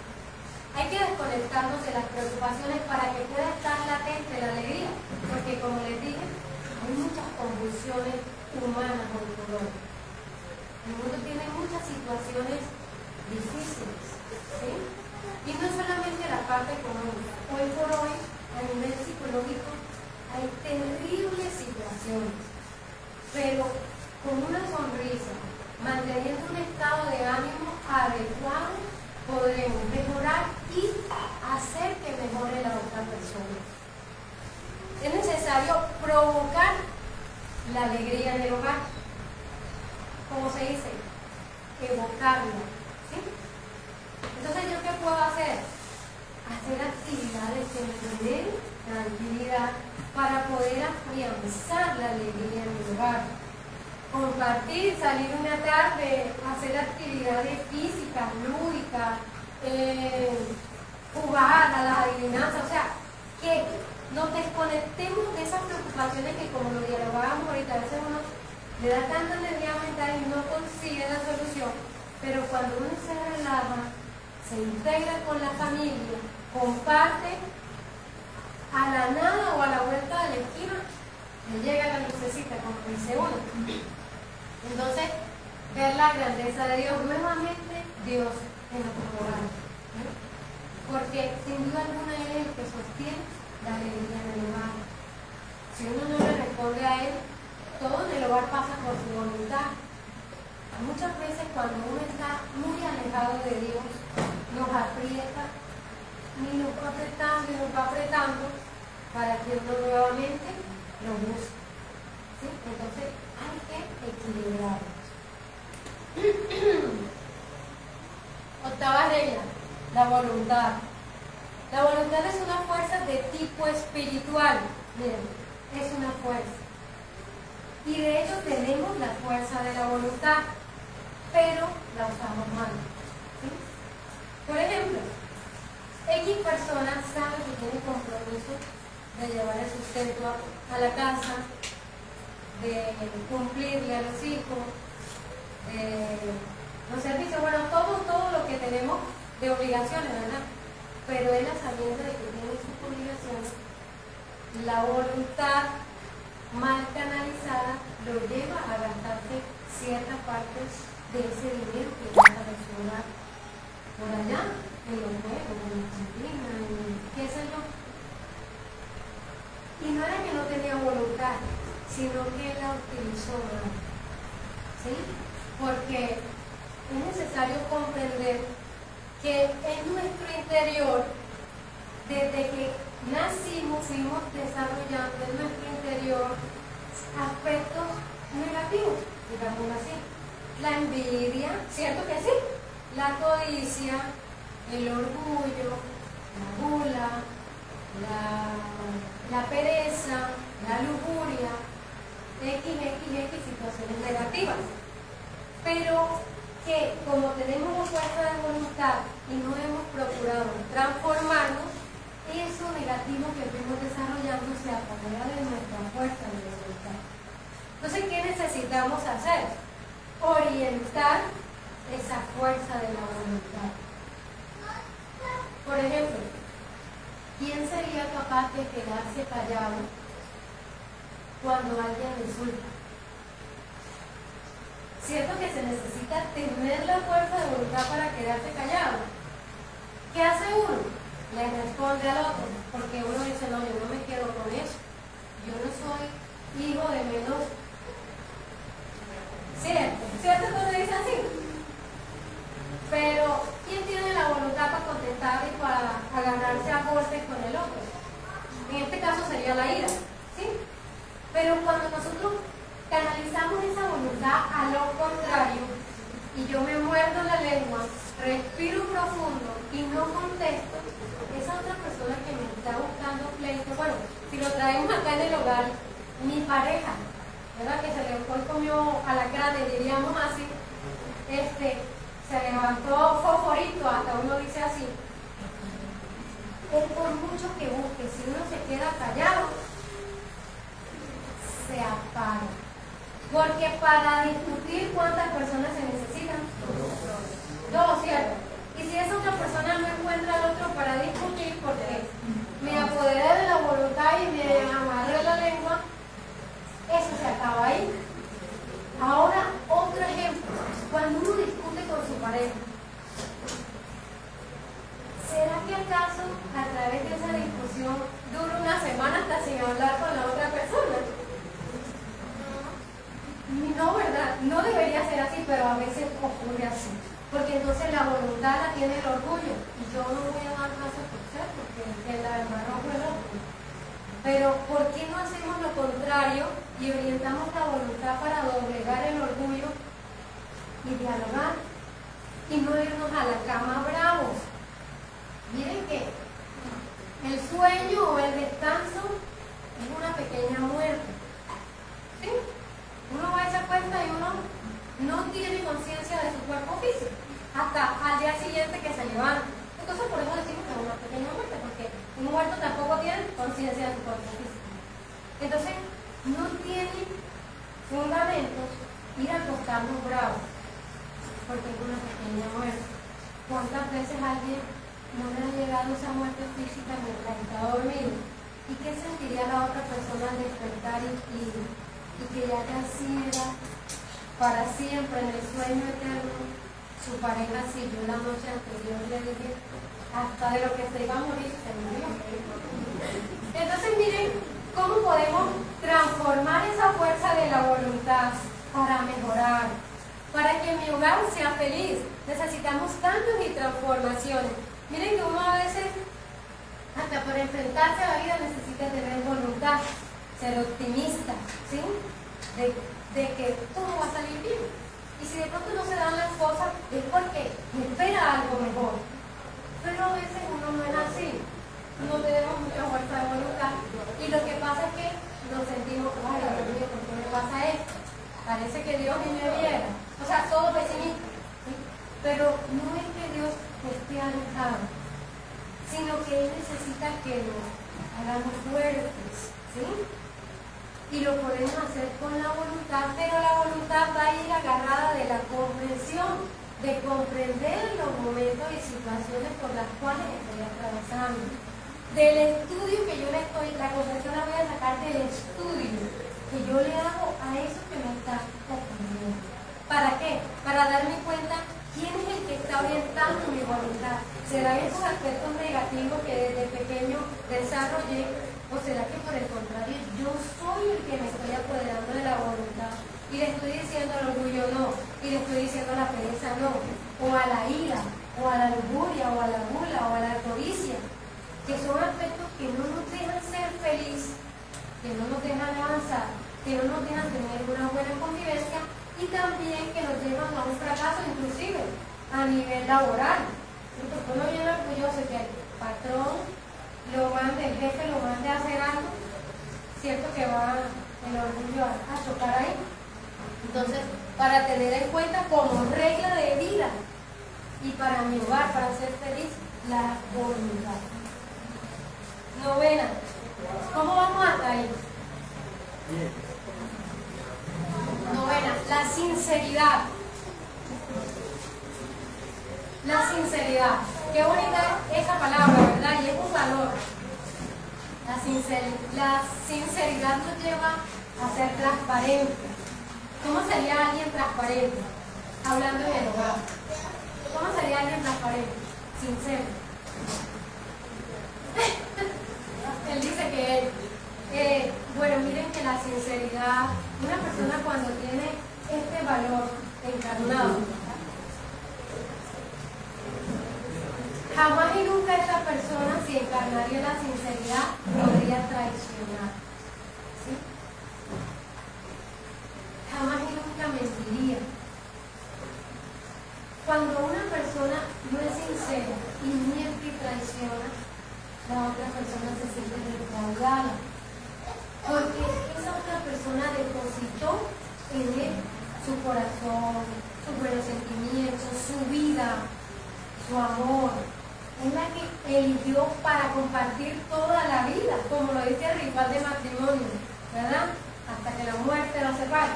Hay que desconectarnos de las preocupaciones para que pueda estar latente la alegría, porque como les dije, hay muchas convulsiones humanas hoy por hoy. El mundo tiene muchas situaciones difíciles, ¿sí? Y no solamente la parte económica. Hoy por hoy, a nivel psicológico, hay terribles situaciones, pero con una sonrisa, manteniendo un estado de ánimo adecuado, podremos mejorar y hacer que mejore la otra persona. Es necesario provocar la alegría en el hogar. ¿Cómo se dice? Evocarla, ¿sí? Entonces, ¿yo qué puedo hacer? Hacer actividades que me den tranquilidad para poder afianzar la alegría en mi hogar. Compartir, salir una tarde, hacer actividades físicas, lúdicas, jugar a las adivinanzas, o sea, que nos desconectemos de esas preocupaciones que, como lo dialogábamos ahorita, a veces uno le da tanta energía mental y no consigue la solución, pero cuando uno se relaja, se integra con la familia, comparte, a la nada o a la vuelta de la esquina, le llega la lucecita, como dice uno. Entonces, ver la grandeza de Dios, nuevamente Dios en nuestro hogar, ¿no? Porque sin duda alguna Él es el que sostiene la alegría en el hogar. Si uno no le responde a Él, todo en el hogar pasa por su voluntad. Muchas veces cuando uno está muy alejado de Dios, nos aprieta, y nos va apretando para que uno nuevamente lo busque, ¿sí? Entonces hay que equilibrarnos. Octava regla, la voluntad. La voluntad es una fuerza de tipo espiritual. Miren, es una fuerza. Y de hecho tenemos la fuerza de la voluntad, pero la usamos mal, ¿sí? Por ejemplo, X persona sabe que tiene compromiso de llevar el sustento a la casa, de cumplirle a los hijos, los servicios, bueno, todo lo que tenemos de obligaciones, ¿verdad? Pero él, sabiendo de que tiene sus obligaciones, la voluntad mal canalizada lo lleva cierta parte de ese dinero que va a resolver por allá, en los juegos, en la cantina, en qué sé yo. Y no era que no tenía voluntad, sino que él la utilizó mal. ¿Sí? Porque es necesario comprender que en nuestro interior, desde que nacimos, fuimos desarrollando en nuestro interior aspectos negativos, digamos así. La envidia, ¿cierto que sí? La codicia, el orgullo, la gula, la pereza, la lujuria, X situaciones negativas. Pero que como tenemos la fuerza de voluntad y no hemos procurado transformarnos, eso negativo que fuimos desarrollando se apodera de nuestra fuerza de voluntad. Entonces, ¿qué necesitamos hacer? Orientar esa fuerza de la voluntad. Por ejemplo, ¿quién sería capaz de quedarse callado cuando alguien le insulta? ¿Cierto que se necesita tener la fuerza de voluntad para quedarse callado? ¿Qué hace uno? Le responde al otro, porque uno dice, no, yo no me quedo con eso. Yo no soy hijo de menos. ¿Cierto que uno dice así? Pero, ¿quién tiene la voluntad para contestar y para agarrarse a golpes con el otro? En este caso sería la ira, ¿sí? Pero cuando nosotros canalizamos esa voluntad a lo contrario, y yo me muerdo la lengua, respiro profundo y no contesto, esa otra persona que me está buscando pleito, bueno, si lo traemos acá en el hogar, mi pareja, ¿verdad? Que se levantó y comió alacranes, diríamos así, se levantó fosforito, hasta uno dice así. Él por mucho que busque, si uno se queda callado, se apaga. Porque para discutir, ¿cuántas personas se necesitan? Dos, ¿cierto? Y si esa otra persona no encuentra al otro para discutir, porque me apoderé de la voluntad y me amarré la lengua, eso se acaba ahí. Ahora, otro ejemplo, cuando uno discute con su pareja, ¿será que acaso a través de esa discusión dura una semana hasta sin hablar con la otra persona? No, ¿verdad? No debería ser así, pero a veces ocurre así. Porque entonces la voluntad la tiene el orgullo. Y yo no voy a dar paso por ser, porque el hermano fue el otro. Pero ¿por qué no hacemos lo contrario y orientamos la voluntad para doblegar el orgullo y dialogar? Y no irnos a la cama bravos. Miren que el sueño o el descanso es una pequeña muerte. ¿Sí? Uno va a esa cuenta y uno no tiene conciencia de su cuerpo físico hasta al día siguiente que se levanta. Entonces por eso decimos que es una pequeña muerte, porque un muerto tampoco tiene conciencia de su cuerpo físico. Entonces no tiene fundamentos ir a acostarnos bravos, porque es una pequeña muerte. ¿Cuántas veces alguien no le ha llegado esa muerte física mientras está dormido? ¿Y qué sentiría la otra persona al despertar y que ya quisiera para siempre en el sueño eterno? Su pareja, si yo la noche anterior le dije hasta de lo que se iba a morir, se murió. Entonces miren cómo podemos transformar esa fuerza de la voluntad para mejorar, para que mi hogar sea feliz. Necesitamos cambios y transformaciones. Miren que uno a veces, hasta para enfrentarse a la vida, necesita tener voluntad, ser optimista, ¿sí? De que todo va a salir bien. Y si de pronto no se dan las cosas, es porque me espera algo mejor. Pero a veces uno no es así. No tenemos mucha fuerza de voluntad. Y lo que pasa es que nos sentimos, ay, Dios mío, ¿por qué me pasa esto? Parece que Dios ni me viera. O sea, todo pesimista. ¿Sí? Pero no es que Dios esté alejado, sino que Él necesita que nos hagamos fuertes. ¿Sí? Y lo podemos hacer con la voluntad, pero la voluntad va a ir agarrada de la comprensión, de comprender los momentos y situaciones por las cuales estoy atravesando. Del estudio que yo le estoy, la comprensión la voy a sacar del estudio que yo le hago a eso que me está ocurriendo. para darme cuenta quién es el que está orientando mi voluntad. ¿Será esos aspectos negativos que desde pequeño desarrollé? ¿O será que por el contrario yo soy el que me estoy apoderando de la voluntad? Y le estoy diciendo al orgullo no, y le estoy diciendo a la pereza no, o a la ira, o a la lujuria, o a la gula, o a la codicia, que son aspectos que no nos dejan ser felices, que no nos dejan avanzar, que no nos dejan tener una buena convivencia y también que nos llevan a un fracaso inclusive a nivel laboral. Porque uno viene orgulloso que el patrón lo mande, el jefe lo mande a hacer algo, cierto que va el orgullo a chocar ahí. Entonces, para tener en cuenta como regla de vida y para mi hogar, para ser feliz, la voluntad. Novena, ¿cómo vamos hasta ahí? Novena, la sinceridad. La sinceridad. Qué bonita esa palabra, ¿verdad? Y es un valor. La sinceridad nos lleva a ser transparentes. ¿Cómo sería alguien transparente? Hablando en el hogar. ¿Cómo sería alguien transparente? Sincero. Él dice que bueno, miren que la sinceridad, una persona cuando tiene este valor encarnado, jamás y nunca esa persona, si encarnaría la sinceridad, podría traicionar. ¿Sí? Jamás y nunca mentiría. Cuando una persona no es sincera y miente y traiciona, la otra persona se siente defraudada. Porque esa otra persona depositó en él su corazón, sus buenos sentimientos, su vida, su amor. Es la que eligió para compartir toda la vida, como lo dice el ritual de matrimonio, ¿verdad? Hasta que la muerte los separe.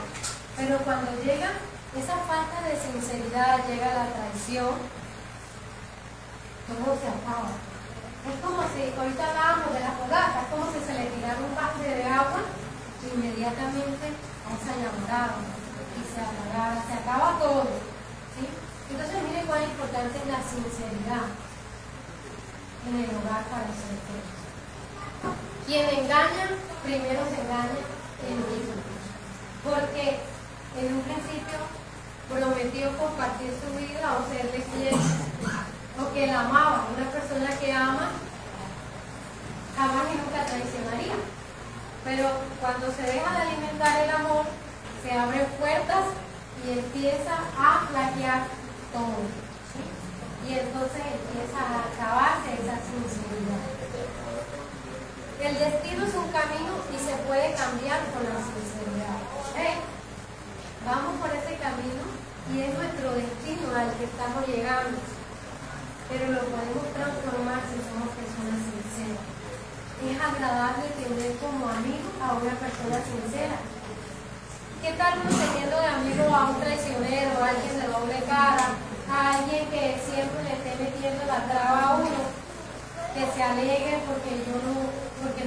Pero cuando llega esa falta de sinceridad, llega la traición, todo se acaba. Es como si, ahorita hablábamos de la fogata, es como si se le tirara un balde de agua inmediatamente a esa enamorada y se apagara, se acaba todo. ¿Sí? Entonces miren cuán importante es la sinceridad en el hogar para ser feliz. Quien engaña, primero se engaña él mismo. Porque en un principio prometió compartir su vida o serle fiel, o que la amaba. Una persona que ama jamás y nunca traicionaría. Pero cuando se deja de alimentar el amor, se abren puertas y empieza a flaquear todo. ¿Sí? Y entonces empieza a acabarse esa sinceridad. El destino es un camino y se puede cambiar con la sinceridad. Vamos por ese camino y es nuestro destino al que estamos llegando. Pero lo podemos transformar si somos personas sinceras. Es agradable tener como amigo a una persona sincera. ¿Qué tal uno teniendo de amigo a un traicionero, a alguien de doble cara, a alguien que siempre le esté metiendo la traba a uno, que se alegre porque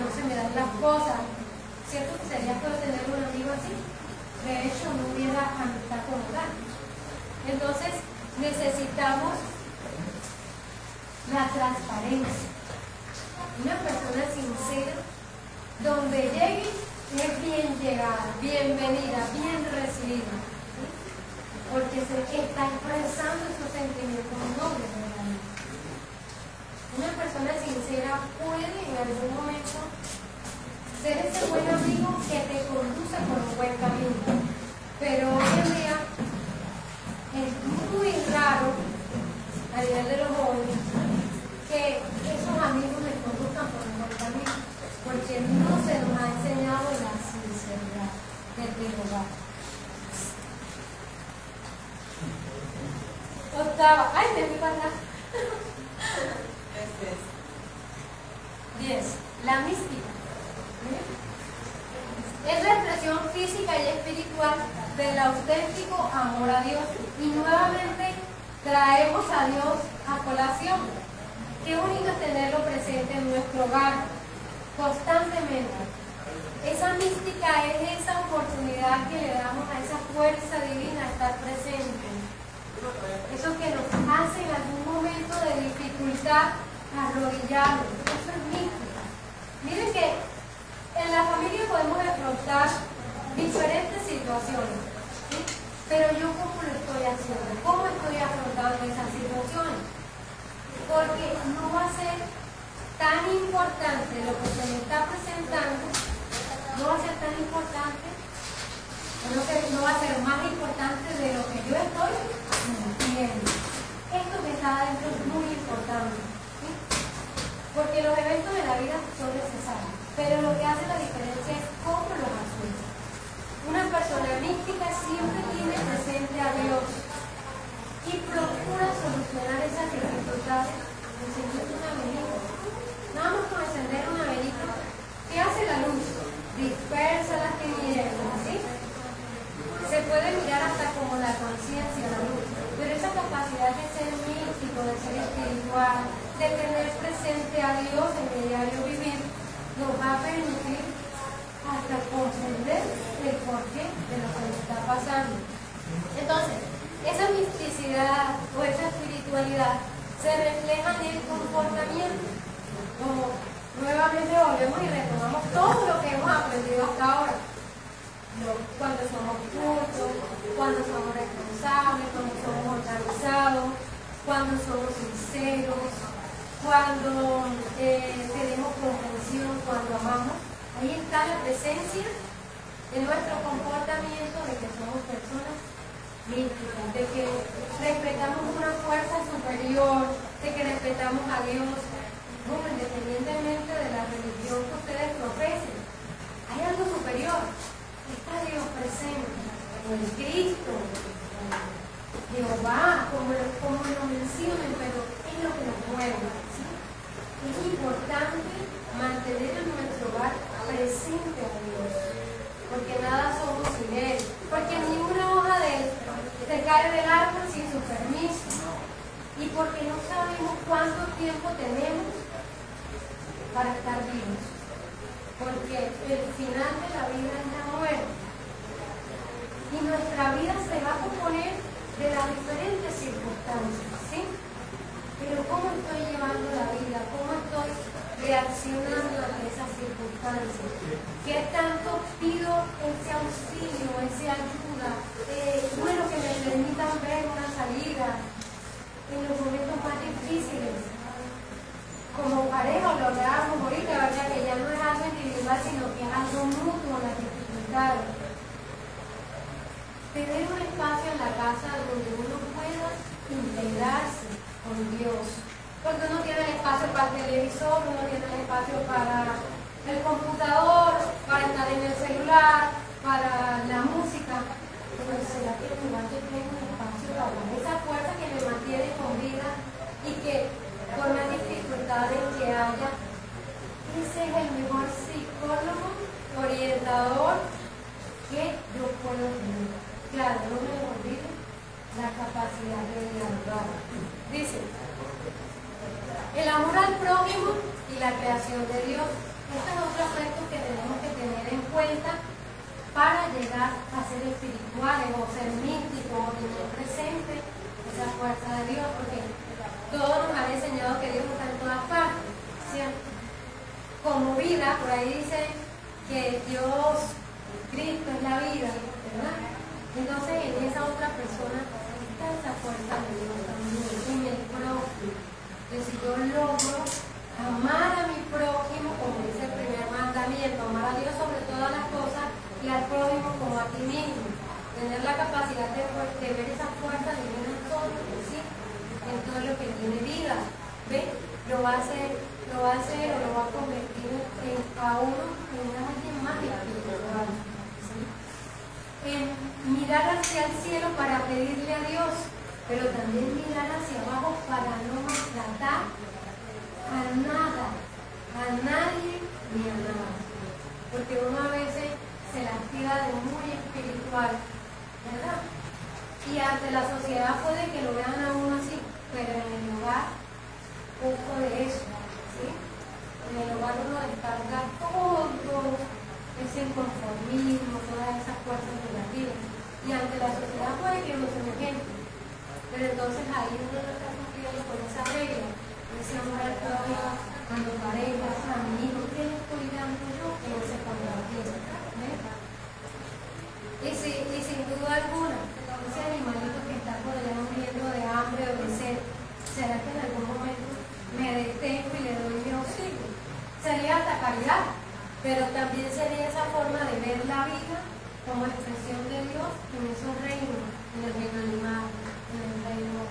no se me dan las cosas? ¿Cierto que sería feo tener un amigo así? De hecho, no hubiera amistad como tal. Entonces, necesitamos la transparencia. Una persona sincera, donde llegue, es bien llegada, bienvenida, bien recibida. ¿Sí? Porque se está expresando esos sentimientos nobles de la vida. Una persona sincera puede en algún momento ser ese buen amigo que te conduce por un buen camino. Pero hoy en día es muy raro, a nivel de los jóvenes, que esos amigos les conduzcan por un buen camino, porque no se nos ha enseñado la sinceridad desde el hogar. Octava, ay, me fui para atrás. 10. La mística. Es la expresión física y espiritual del auténtico amor a Dios. Y nuevamente traemos a Dios a colación. Qué bonito es tenerlo presente en nuestro hogar, constantemente. Esa mística es esa oportunidad que le damos a esa fuerza divina a estar presente Eso que nos hace en algún momento de dificultad arrodillarnos. Eso es mística. Miren que en la familia podemos afrontar diferentes situaciones, ¿sí? Pero yo cómo lo estoy haciendo, cómo estoy afrontando esas situaciones, porque no va a ser tan importante lo que se me está presentando, no va a ser tan importante, no va a ser más importante de lo que yo estoy sintiendo. Esto que está adentro es muy importante, ¿sí? Porque los eventos de la vida son necesarios, pero lo que hace la diferencia es cómo los asume. Una persona mística siempre tiene presente a Dios y procura solucionar esas dificultades encendiendo una velita. Nada más con encender una velita, ¿qué hace la luz? Dispersa las tinieblas, ¿sí? Se puede mirar hasta como la conciencia, la luz, pero esa capacidad de ser místico, de ser espiritual, de tener presente a Dios en el diario vivir, nos va a permitir hasta comprender el porqué de lo que nos está pasando. Entonces, esa misticidad o esa espiritualidad se refleja en el comportamiento. Como nuevamente volvemos y retomamos todo lo que hemos aprendido hasta ahora. Cuando somos justos, cuando somos responsables, cuando somos organizados, cuando somos sinceros, cuando tenemos comprensión, cuando amamos. Ahí está la presencia de nuestro comportamiento, de que somos personas místicas, de que respetamos una fuerza superior, de que respetamos a Dios, bueno, independientemente de la religión que ustedes profesen. Hay algo superior, está Dios presente, como el Cristo, Jehová, como lo mencionen, pero es lo que nos mueve, ¿sí? Es importante mantener en nuestro hogar presente a Dios, porque nada somos sin Él, porque ni una hoja de Él se cae del árbol sin su permiso, y porque no sabemos cuánto tiempo tenemos para estar vivos, porque el final de la vida es la muerte, y nuestra vida se va a componer de las diferentes circunstancias, ¿sí? Pero ¿cómo estoy llevando la vida? ¿Cómo estoy reaccionando a esas circunstancias? ¿Qué tanto pido ese auxilio, esa ayuda? Bueno, que me permitan ver una salida en los momentos más difíciles. Como pareja, lo hablábamos ahorita, ¿verdad? Que ya no es algo individual, sino que es algo mutuo, las dificultades. Tener un espacio en la casa donde uno pueda integrarse con Dios, porque uno tiene el espacio para el televisor, uno tiene el espacio para el computador, para estar en el celular, para la música, pero será que en lugar yo tengo un espacio para esa fuerza que me mantiene con vida y que por las dificultades que haya, ese es el mejor psicólogo, orientador que yo puedo tener. Claro, no me olvide la capacidad de dialogar. Dice, el amor al prójimo y la creación de Dios. Estos son otros aspectos que tenemos que tener en cuenta para llegar a ser espirituales o ser místicos o tener presente esa fuerza de Dios, porque todos nos han enseñado que Dios está en todas partes, ¿cierto? Como vida, por ahí dice que Dios, Cristo es la vida, ¿verdad? Entonces en esa otra persona está esa fuerza de Dios también, en el prójimo. Que si yo logro amar a mi prójimo, como dice el primer mandamiento, amar a Dios sobre todas las cosas y al prójimo como a ti mismo, tener la capacidad de ver esa fuerza divina en todo lo que sí, en todo lo que tiene vida, ¿ve? Lo va a hacer o lo va a convertir a uno en alguien más espiritual, ¿sí? En mirar hacia el cielo para pedirle a Dios, pero también mirar hacia abajo para no maltratar a nada, a nadie ni a nada. Porque uno a veces se la tira de muy espiritual, ¿verdad? Y ante la sociedad puede que lo vean a uno así, pero en el hogar, poco de eso, ¿sí? En el hogar uno descarga todo ese inconformismo, todas esas fuerzas negativas. Y ante la sociedad puede que no se me ejemplo. pero entonces ahí uno no está cumpliendo con esa regla. Ese amor al prójimo, a los parejas, a mi hijo, ¿qué le estoy dando yo que no se contratiene? Y sin duda alguna, ese animalito que está por allá muriendo de hambre o de sed, ¿será que en algún momento me detengo y le doy mi auxilio? Sería hasta caridad, pero también sería esa forma de ver la vida como expresión de Dios en esos reinos, en el reino animal, en el reino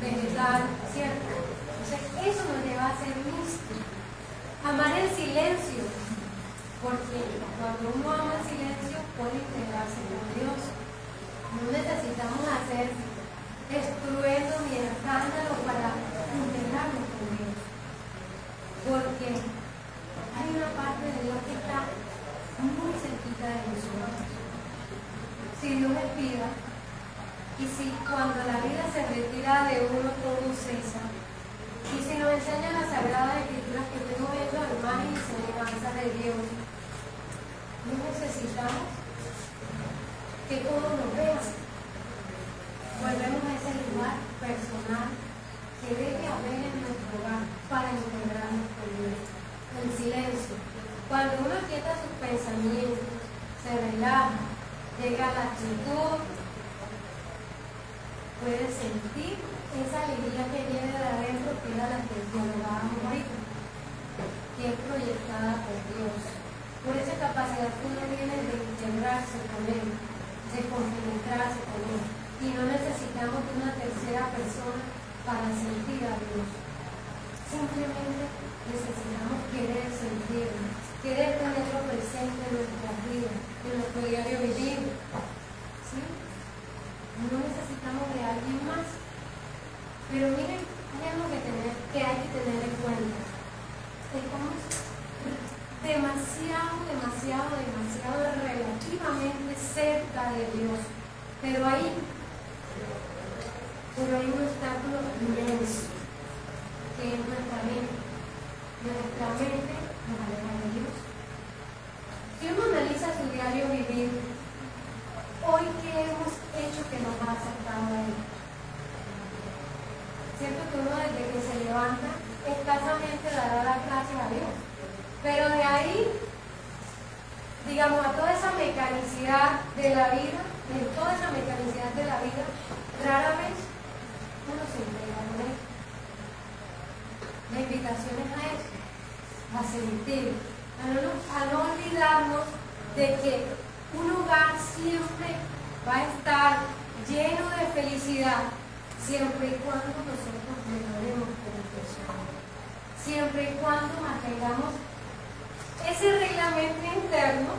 vegetal, ¿cierto? Entonces, eso nos lleva a ser místicos. Amar el silencio, porque cuando uno ama el silencio puede integrarse con Dios. No necesitamos hacer estruendo ni escándalo para integrarnos con Dios, porque hay una parte de Dios que está muy cerquita de nosotros. Si Dios es vida, y si cuando la vida se retira de uno todo cesa, y si nos enseña la Sagrada Escritura que tengo viendo al imagen y semejanza de Dios, no necesitamos que todos nos vean. Volvemos a ese lugar personal que debe haber en nuestro hogar para integrarnos con Dios. En silencio. Cuando uno quieta sus pensamientos, se relaja, llega a la quietud, puede sentir esa alegría que viene de adentro, que era la que dialogábamos ahorita, que es proyectada por Dios. Por esa capacidad que uno tiene de integrarse con Él, de compenetrarse con Él. Y no necesitamos de una tercera persona para sentir a Dios. Simplemente necesitamos querer sentirlo, querer tenerlo presente en nuestras vidas, en nuestro diario vivir. ¿Sí? No necesitamos de alguien más. Pero miren, hay algo que hay que tener en cuenta. Estamos demasiado relativamente cerca de Dios. Pero hay un obstáculo inmenso, que es nuestra mente. Nuestra mente nos aleja de Dios. Si uno analiza su diario vivir, hoy qué hemos hecho que nos ha acercado a Él. Cierto que uno desde que se levanta escasamente dará las gracias a Dios, pero de ahí, digamos, a toda esa mecanicidad de la vida, rara vez uno se entrega con Él. La invitación es a eso, a sentir, a no olvidarnos de que un hogar siempre va a estar lleno de felicidad, siempre y cuando nosotros mejoremos como personas, siempre y cuando mantengamos ese reglamento interno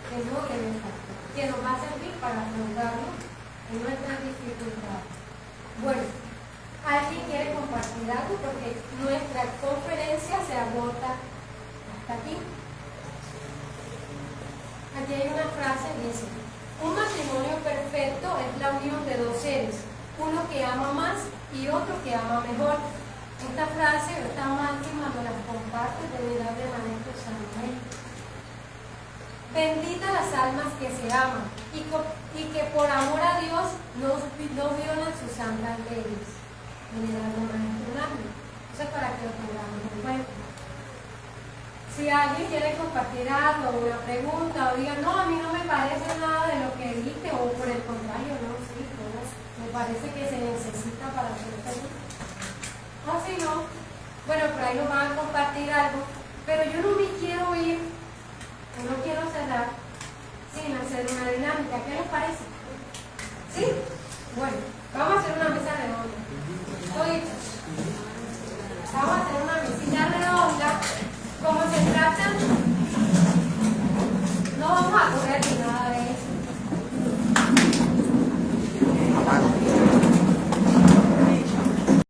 que no debe faltar, que nos va a servir para afrontarnos en nuestras dificultades. Bueno, ¿alguien quiere compartir algo? Porque nuestra conferencia se agota hasta aquí. Aquí hay una frase que dice: un matrimonio perfecto es la unión de dos seres, uno que ama más y otro que ama mejor. Esta frase, esta máxima, nos la comparte de venerable maestro San Miguel. Bendita las almas que se aman y que por amor a Dios no violan sus santas leyes. Venerable maestro Nami. Eso es para que lo tengamos en cuenta. Si alguien quiere compartir algo, una pregunta, o diga, no, a mí no me parece nada de lo que dijiste, o por el contrario, no, sí, no, me parece que se necesita para ser feliz. O si no, bueno, por ahí nos van a compartir algo, pero yo no me quiero ir, o no quiero cerrar sin hacer una dinámica. ¿Qué les parece? ¿Sí? Bueno.